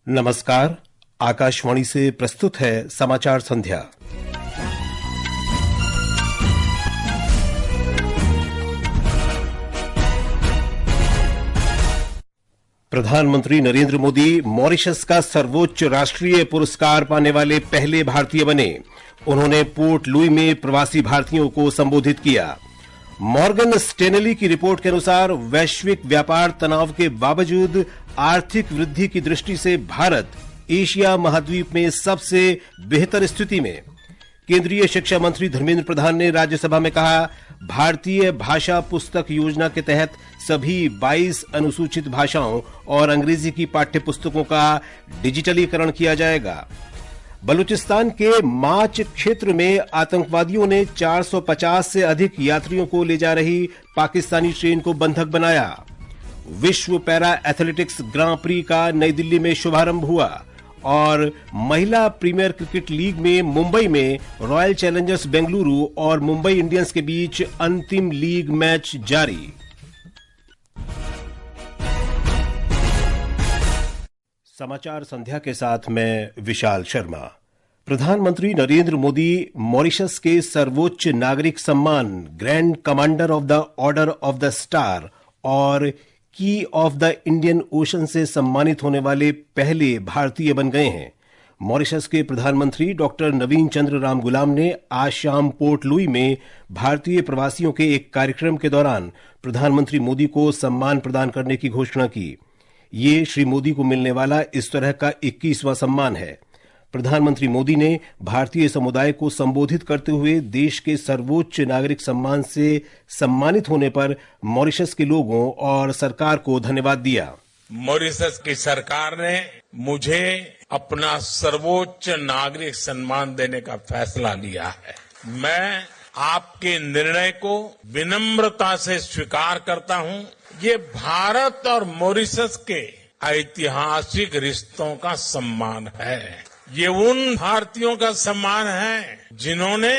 नमस्कार। आकाशवाणी से प्रस्तुत है समाचार संध्या। प्रधानमंत्री नरेंद्र मोदी मॉरिशस का सर्वोच्च राष्ट्रीय पुरस्कार पाने वाले पहले भारतीय बने। उन्होंने पोर्ट लुई में प्रवासी भारतीयों को संबोधित किया। मॉर्गन स्टेनली की रिपोर्ट के अनुसार वैश्विक व्यापार तनाव के बावजूद आर्थिक वृद्धि की दृष्टि से भारत एशिया महाद्वीप में सबसे बेहतर स्थिति में। केंद्रीय शिक्षा मंत्री धर्मेंद्र प्रधान ने राज्यसभा में कहा, भारतीय भाषा पुस्तक योजना के तहत सभी 22 अनुसूचित भाषाओं और अंग्रेजी की पाठ्य पुस्तकों का डिजिटलीकरण किया जाएगा। बलूचिस्तान के माच क्षेत्र में आतंकवादियों ने 450 से अधिक यात्रियों को ले जा रही पाकिस्तानी ट्रेन को बंधक बनाया। विश्व पैरा एथलेटिक्स ग्रां प्री का नई दिल्ली में शुभारंभ हुआ और महिला प्रीमियर क्रिकेट लीग में मुंबई में रॉयल चैलेंजर्स बेंगलुरु और मुंबई इंडियंस के बीच अंतिम लीग मैच जारी। समाचार संध्या के साथ मैं विशाल शर्मा। प्रधानमंत्री नरेंद्र मोदी मॉरिशस के सर्वोच्च नागरिक सम्मान grand commander of the order of the star और की ऑफ द इंडियन ओशन से सम्मानित होने वाले पहले भारतीय बन गए हैं। मॉरिशस के प्रधानमंत्री डॉक्टर नवीन चंद्र रामगुलाम ने आज शाम पोर्ट लुई में भारतीय प्रवासियों के एक कार्यक्रम के दौरान प्रधानमंत्री मोदी को सम्मान प्रदान करने की घोषणा की। ये श्री मोदी को मिलने वाला इस तरह का 21वां सम्मान है। प्रधानमंत्री मोदी ने भारतीय समुदाय को संबोधित करते हुए देश के सर्वोच्च नागरिक सम्मान से सम्मानित होने पर मॉरिशस के लोगों और सरकार को धन्यवाद दिया। मॉरिशस की सरकार ने मुझे अपना सर्वोच्च नागरिक सम्मान देने का फैसला लिया है। मैं आपके निर्णय को विनम्रता से स्वीकार करता हूं। ये भारत और मॉरिशस के ऐतिहासिक रिश्तों का सम्मान है। ये उन भारतीयों का सम्मान है जिन्होंने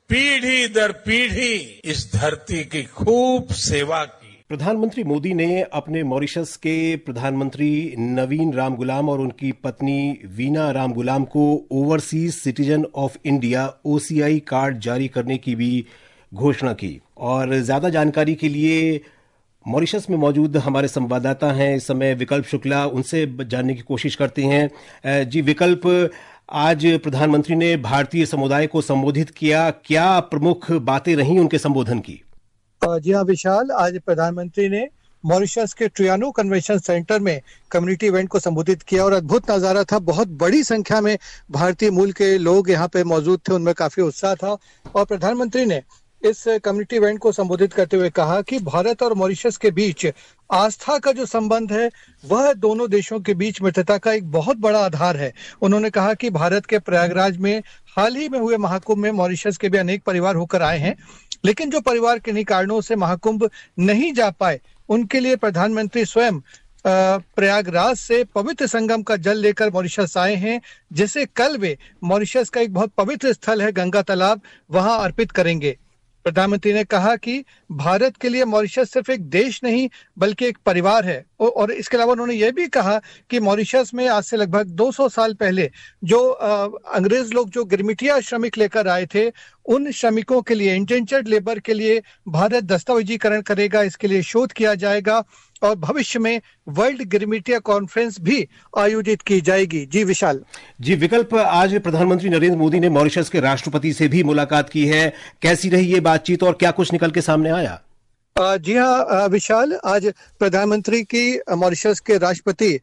पीढ़ी दर पीढ़ी इस धरती की खूब सेवा की। प्रधानमंत्री मोदी ने अपने मॉरिशस के प्रधानमंत्री नवीन रामगुलाम और उनकी पत्नी वीना रामगुलाम को overseas citizen of India OCI card जारी करने की भी घोषणा की। और ज्यादा जानकारी के लिए मॉरिशस में मौजूद हमारे संवाददाता हैं इस समय विकल्प शुक्ला, उनसे जानने की कोशिश करते हैं। जी विकल्प, आज प्रधानमंत्री ने भारतीय समुदाय को संबोधित किया, क्या प्रमुख बातें रहीं उनके संबोधन की? जी हाँ विशाल, आज प्रधानमंत्री ने मॉरिशस के ट्रियानो कन्वेंशन सेंटर में कम्युनिटी इवेंट को संबोधित किया और अद्भुत नजारा था। बहुत बड़ी संख्या में भारतीय मूल के लोग यहाँ पे मौजूद थे, उनमें काफी उत्साह था। और प्रधानमंत्री ने इस कम्युनिटी इवेंट को संबोधित करते हुए कहा कि भारत और मॉरिशस के बीच आस्था का जो संबंध है वह दोनों देशों के बीच मित्रता का एक बहुत बड़ा आधार है। उन्होंने कहा कि भारत के प्रयागराज में हाल ही में हुए महाकुंभ में मॉरिशस के भी अनेक परिवार होकर आए हैं, लेकिन जो परिवार किन्हीं कारणों से महाकुंभ नहीं जा पाए उनके लिए प्रधानमंत्री स्वयं प्रयागराज से पवित्र संगम का जल लेकर मॉरिशस आए हैं, जिसे कल वे मॉरिशस का एक बहुत पवित्र स्थल है गंगा तालाब, वहां अर्पित करेंगे। प्रधानमंत्री ने कहा कि भारत के लिए मॉरिशस सिर्फ एक देश नहीं बल्कि एक परिवार है। और इसके अलावा उन्होंने ये भी कहा कि मॉरिशस में आज से लगभग 200 साल पहले जो अंग्रेज लोग जो गिरमिटिया श्रमिक लेकर आए थे, उन श्रमिकों के लिए, इंडेंचर्ड लेबर के लिए भारत दस्तावेजीकरण करेगा, इसके लिए शोध किया जाएगा और भविष्य में वर्ल्ड गिरमिटिया कॉन्फ्रेंस भी आयोजित की जाएगी। जी विशाल। जी विकल्प, आज प्रधानमंत्री नरेंद्र मोदी ने मॉरिशस के राष्ट्रपति से भी मुलाकात की है। कैसी रही ये बातचीत और क्या कुछ निकल के सामने आया? जी हाँ विशाल, आज प्रधानमंत्री की मॉरिशस के राष्ट्रपति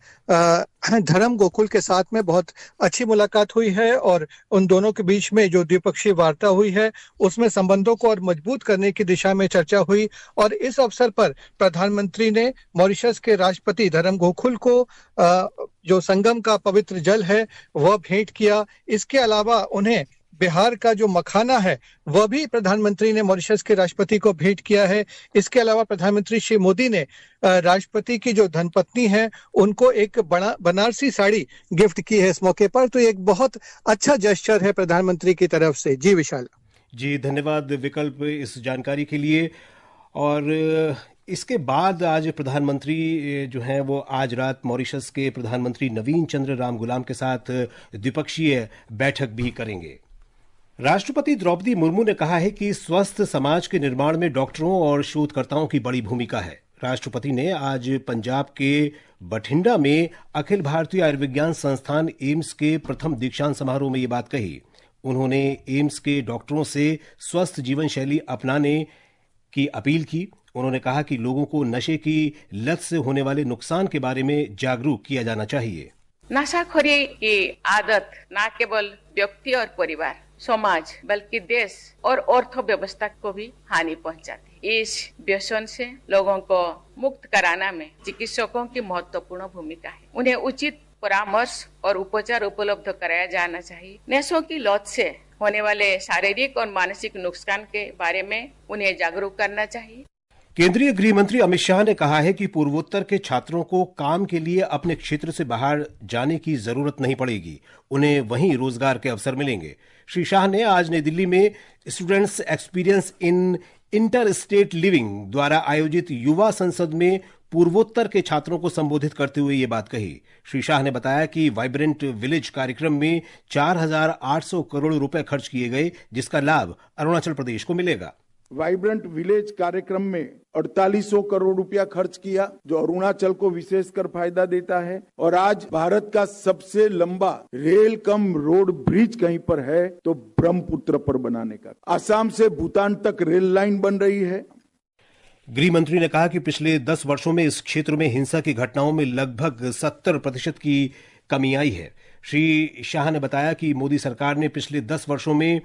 धर्म गोकुल के साथ में बहुत अच्छी मुलाकात हुई है और उन दोनों के बीच में जो द्विपक्षीय वार्ता हुई है उसमें संबंधों को और मजबूत करने की दिशा में चर्चा हुई। और इस अवसर पर प्रधानमंत्री ने मॉरिशस के राष्ट्रपति धर्म गोकुल को जो संगम का पवित्र जल है वह भेंट किया। इसके अलावा उन्हें बिहार का जो मखाना है वह भी प्रधानमंत्री ने मॉरिशस के राष्ट्रपति को भेंट किया है। इसके अलावा प्रधानमंत्री श्री मोदी ने राष्ट्रपति की जो धर्मपत्नी है उनको एक बड़ा बनारसी साड़ी गिफ्ट की है इस मौके पर। तो एक बहुत अच्छा जेस्चर है प्रधानमंत्री की तरफ से। जी विशाल। जी धन्यवाद विकल्प इस जानकारी के लिए। और इसके बाद आज प्रधानमंत्री जो हैं वो आज रात मॉरिशस के प्रधानमंत्री नवीन चंद्र रामगुलाम के साथ द्विपक्षीय बैठक भी करेंगे। राष्ट्रपति द्रौपदी मुर्मू ने कहा है कि स्वस्थ समाज के निर्माण में डॉक्टरों और शोधकर्ताओं की बड़ी भूमिका है। राष्ट्रपति ने आज पंजाब के बठिंडा में अखिल भारतीय आयुर्विज्ञान संस्थान एम्स के प्रथम दीक्षांत समारोह में ये बात कही। उन्होंने एम्स के डॉक्टरों से स्वस्थ जीवन शैली अपनाने की अपील की। उन्होंने कहा कि लोगों को नशे की लत से होने वाले नुकसान के बारे में जागरूक किया जाना चाहिए। नशाखोरी की आदत न केवल व्यक्ति और परिवार, समाज बल्कि देश और अर्थव्यवस्था को भी हानि पहुंचाती है। इस व्यसन से लोगों को मुक्त कराना में चिकित्सकों की महत्वपूर्ण भूमिका है। उन्हें उचित परामर्श और उपचार उपलब्ध कराया जाना चाहिए। नशों की लत से होने वाले शारीरिक और मानसिक नुकसान के बारे में उन्हें जागरूक करना चाहिए। केंद्रीय गृह मंत्री अमित शाह ने कहा है कि पूर्वोत्तर के छात्रों को काम के लिए अपने क्षेत्र से बाहर जाने की जरूरत नहीं पड़ेगी, उन्हें वहीं रोजगार के अवसर मिलेंगे। श्री शाह ने आज नई दिल्ली में students experience in inter state living द्वारा आयोजित युवा संसद में पूर्वोत्तर के छात्रों को संबोधित करते हुए ये बात कही। श्री शाह ने बताया कि वाइब्रेंट विलेज कार्यक्रम में 4,800 करोड़ रुपए खर्च किए गए, जिसका लाभ अरुणाचल प्रदेश को मिलेगा। वाइब्रेंट विलेज कार्यक्रम में 4800 करोड़ रुपया खर्च किया, जो अरुणाचल को विशेषकर फायदा देता है। और आज भारत का सबसे लंबा रेल कम रोड ब्रिज कहीं पर है तो ब्रह्मपुत्र पर बनाने का। असम से भूटान तक रेल लाइन बन रही है। गृह मंत्री ने कहा कि पिछले 10 वर्षों में इस क्षेत्र में हिंसा की घटनाओं में लगभग 70% की कमी आई है। श्री शाह ने बताया कि मोदी सरकार ने पिछले 10 वर्षों में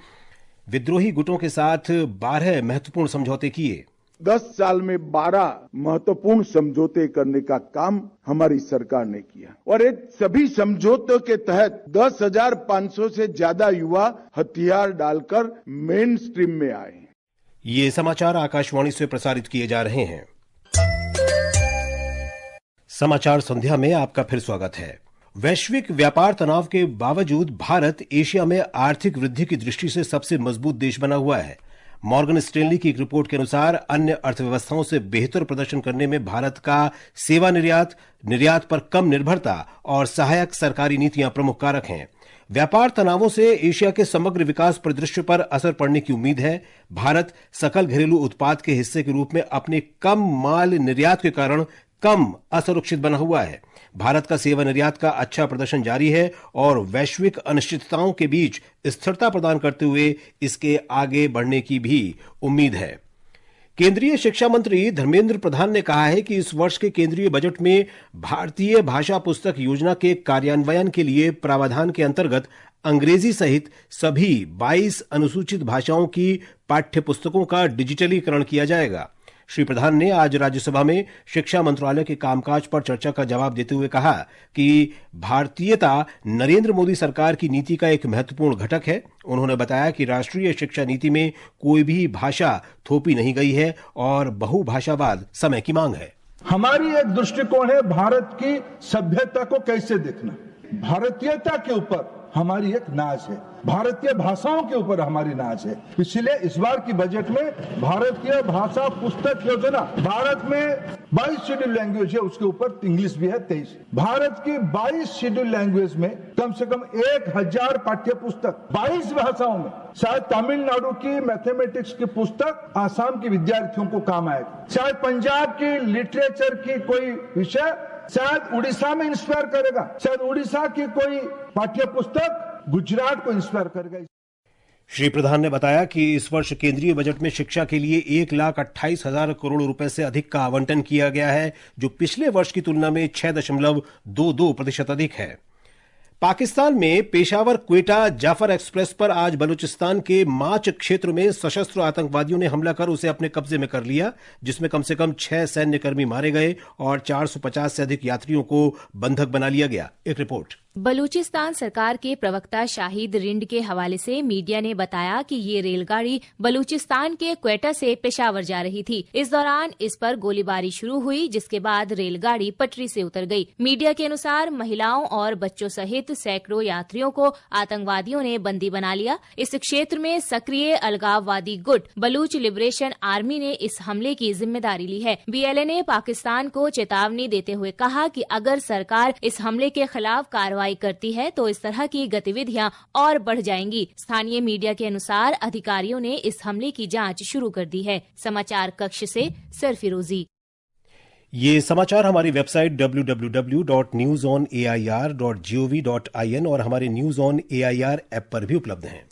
विद्रोही गुटों के साथ 12 महत्वपूर्ण समझौते किए। 10 साल में 12 महत्वपूर्ण समझौते करने का काम हमारी सरकार ने किया और एक सभी समझौतों के तहत 10,500 से ज्यादा युवा हथियार डालकर मेन स्ट्रीम में आए। ये समाचार आकाशवाणी से प्रसारित किए जा रहे हैं। समाचार संध्या में आपका फिर स्वागत है। वैश्विक व्यापार तनाव के बावजूद भारत एशिया में आर्थिक वृद्धि की दृष्टि से सबसे मजबूत देश बना हुआ है। मॉर्गन स्टैनली की एक रिपोर्ट के अनुसार अन्य अर्थव्यवस्थाओं से बेहतर प्रदर्शन करने में भारत का सेवा निर्यात पर कम निर्भरता और सहायक सरकारी नीतियां प्रमुख कारक हैं। व्यापार तनावों से एशिया के समग्र विकास परिदृश्य पर असर पड़ने की उम्मीद है। भारत सकल घरेलू उत्पाद के हिस्से के रूप में अपने कम माल निर्यात के कारण कम असुरक्षित बना हुआ है। भारत का सेवा निर्यात का अच्छा प्रदर्शन जारी है और वैश्विक अनिश्चितताओं के बीच स्थिरता प्रदान करते हुए इसके आगे बढ़ने की भी उम्मीद है। केंद्रीय शिक्षा मंत्री धर्मेंद्र प्रधान ने कहा है कि इस वर्ष के केंद्रीय बजट में भारतीय भाषा पुस्तक योजना के कार्यान्वयन के लिए प्रावधान के अंतर्गत अंग्रेजी सहित सभी 22 अनुसूचित भाषाओं की पाठ्य पुस्तकों का डिजिटलीकरण किया जाएगा। श्री प्रधान ने आज राज्यसभा में शिक्षा मंत्रालय के कामकाज पर चर्चा का जवाब देते हुए कहा कि भारतीयता नरेंद्र मोदी सरकार की नीति का एक महत्वपूर्ण घटक है। उन्होंने बताया कि राष्ट्रीय शिक्षा नीति में कोई भी भाषा थोपी नहीं गई है और बहुभाषावाद समय की मांग है। हमारी एक दृष्टिकोण है भारत की सभ्यता को कैसे देखना। भारतीयता के ऊपर हमारी एक नाज है, भारतीय भाषाओं के ऊपर हमारी नाज है। इसलिए इस बार की बजट में भारतीय भाषा पुस्तक योजना, भारत में 22 शेड्यूल लैंग्वेज है, उसके ऊपर इंग्लिश भी है 23। भारत की 22 शेड्यूल लैंग्वेज में कम से कम 1000 पाठ्य पुस्तक 22 भाषाओं में। शायद तमिलनाडु की मैथमेटिक्स की पुस्तक आसाम के विद्यार्थियों को काम आएगा। शायद पंजाब की लिटरेचर की कोई विषय शायद उड़ीसा में इंस्पायर करेगा। शायद उड़ीसा की कोई पाठ्य पुस्तक गुजरात को इंस्पायर करेगा। श्री प्रधान ने बताया कि इस वर्ष केंद्रीय बजट में शिक्षा के लिए 1,28,000 करोड़ रुपए से अधिक का आवंटन किया गया है, जो पिछले वर्ष की तुलना में 6.22% अधिक है। पाकिस्तान में पेशावर क्वेटा जाफर एक्सप्रेस पर आज बलूचिस्तान के माच क्षेत्र में सशस्त्र आतंकवादियों ने हमला कर उसे अपने कब्जे में कर लिया, जिसमें कम से कम 6 सैन्यकर्मी मारे गए और 450 से अधिक यात्रियों को बंधक बना लिया गया। एक रिपोर्ट। बलूचिस्तान सरकार के प्रवक्ता शाहिद रिंड के हवाले से मीडिया ने बताया कि ये रेलगाड़ी बलूचिस्तान के क्वेटा से पेशावर जा रही थी। इस दौरान इस पर गोलीबारी शुरू हुई, जिसके बाद रेलगाड़ी पटरी से उतर गई। मीडिया के अनुसार महिलाओं और बच्चों सहित सैकड़ों यात्रियों को आतंकवादियों ने बंदी बना लिया। इस क्षेत्र में सक्रिय अलगाववादी गुट बलूच लिबरेशन आर्मी ने इस हमले की जिम्मेदारी ली है। BLA ने पाकिस्तान को चेतावनी देते हुए कहा कि अगर सरकार इस हमले के खिलाफ कार्रवाई करती है तो इस तरह की गतिविधियां और बढ़ जाएंगी। स्थानीय मीडिया के अनुसार अधिकारियों ने इस हमले की जांच शुरू कर दी है। समाचार कक्ष से सरफिरोजी। ये समाचार हमारी वेबसाइट www.newsonair.gov.in और हमारे न्यूज ऑन AIR ऐप पर भी उपलब्ध हैं।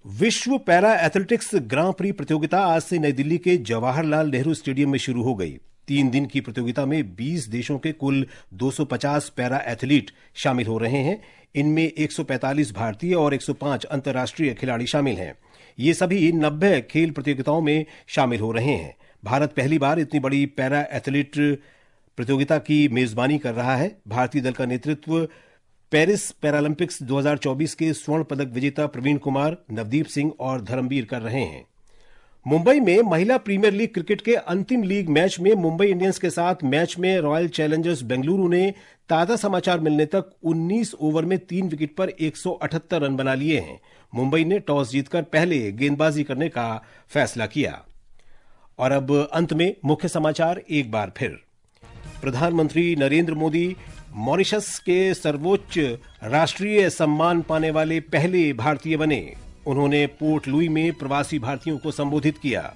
विश्व पैरा एथलेटिक्स ग्रां प्री प्रतियोगिता आज से नई दिल्ली के जवाहरलाल नेहरू स्टेडियम में शुरू हो गई। 3 दिन की प्रतियोगिता में 20 देशों के कुल 250 पैरा एथलीट शामिल हो रहे हैं। इनमें 145 भारतीय और 105 अंतर्राष्ट्रीय खिलाड़ी शामिल हैं। ये सभी 90 खेल प्रतियोगिताओं में शामिल हो रहे हैं। भारत पहली बार इतनी बड़ी पैरा एथलीट प्रतियोगिता की मेजबानी कर रहा है। भारतीय दल का नेतृत्व पेरिस पैरालंपिक्स 2024 के स्वर्ण पदक विजेता प्रवीण कुमार, नवदीप सिंह और धर्मवीर कर रहे हैं। मुंबई में महिला प्रीमियर लीग क्रिकेट के अंतिम लीग मैच में मुंबई इंडियंस के साथ मैच में रॉयल चैलेंजर्स बेंगलुरु ने ताजा समाचार मिलने तक 19 ओवर में 3 विकेट पर 178 रन बना लिए हैं। मुंबई ने टॉस जीतकर पहले गेंदबाजी करने का फैसला किया। और अब अंत में मुख्य समाचार एक बार फिर। प्रधानमंत्री नरेंद्र मोदी मॉरिशस के सर्वोच्च राष्ट्रीय सम्मान पाने वाले पहले भारतीय बने। उन्होंने पोर्ट लुई में प्रवासी भारतीयों को संबोधित किया।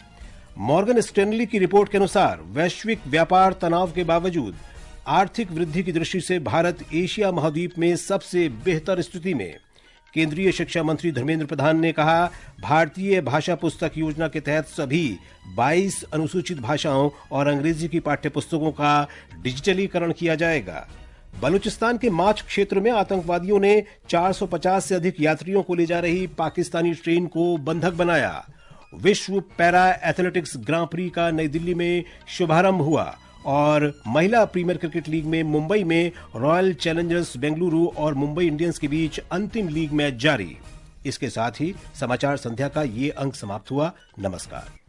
मॉर्गन स्टैनली की रिपोर्ट के अनुसार वैश्विक व्यापार तनाव के बावजूद आर्थिक वृद्धि की दृष्टि से भारत एशिया महाद्वीप में सबसे बेहतर स्थिति में। केंद्रीय शिक्षा मंत्री धर्मेंद्र प्रधान ने कहा, भारतीय भाषा पुस्तक योजना के तहत सभी 22 अनुसूचित भाषाओं और अंग्रेजी की पाठ्यपुस्तकों का डिजिटलीकरण किया जाएगा। बलूचिस्तान के माच क्षेत्र में आतंकवादियों ने 450 से अधिक यात्रियों को ले जा रही पाकिस्तानी ट्रेन को बंधक बनाया। विश्व पैरा एथलेटिक्स ग्रां प्री का नई दिल्ली में शुभारंभ हुआ और महिला प्रीमियर क्रिकेट लीग में मुंबई में रॉयल चैलेंजर्स बेंगलुरु और मुंबई इंडियंस के बीच अंतिम लीग मैच जारी। इसके साथ ही समाचार संध्या का ये अंक समाप्त हुआ। नमस्कार।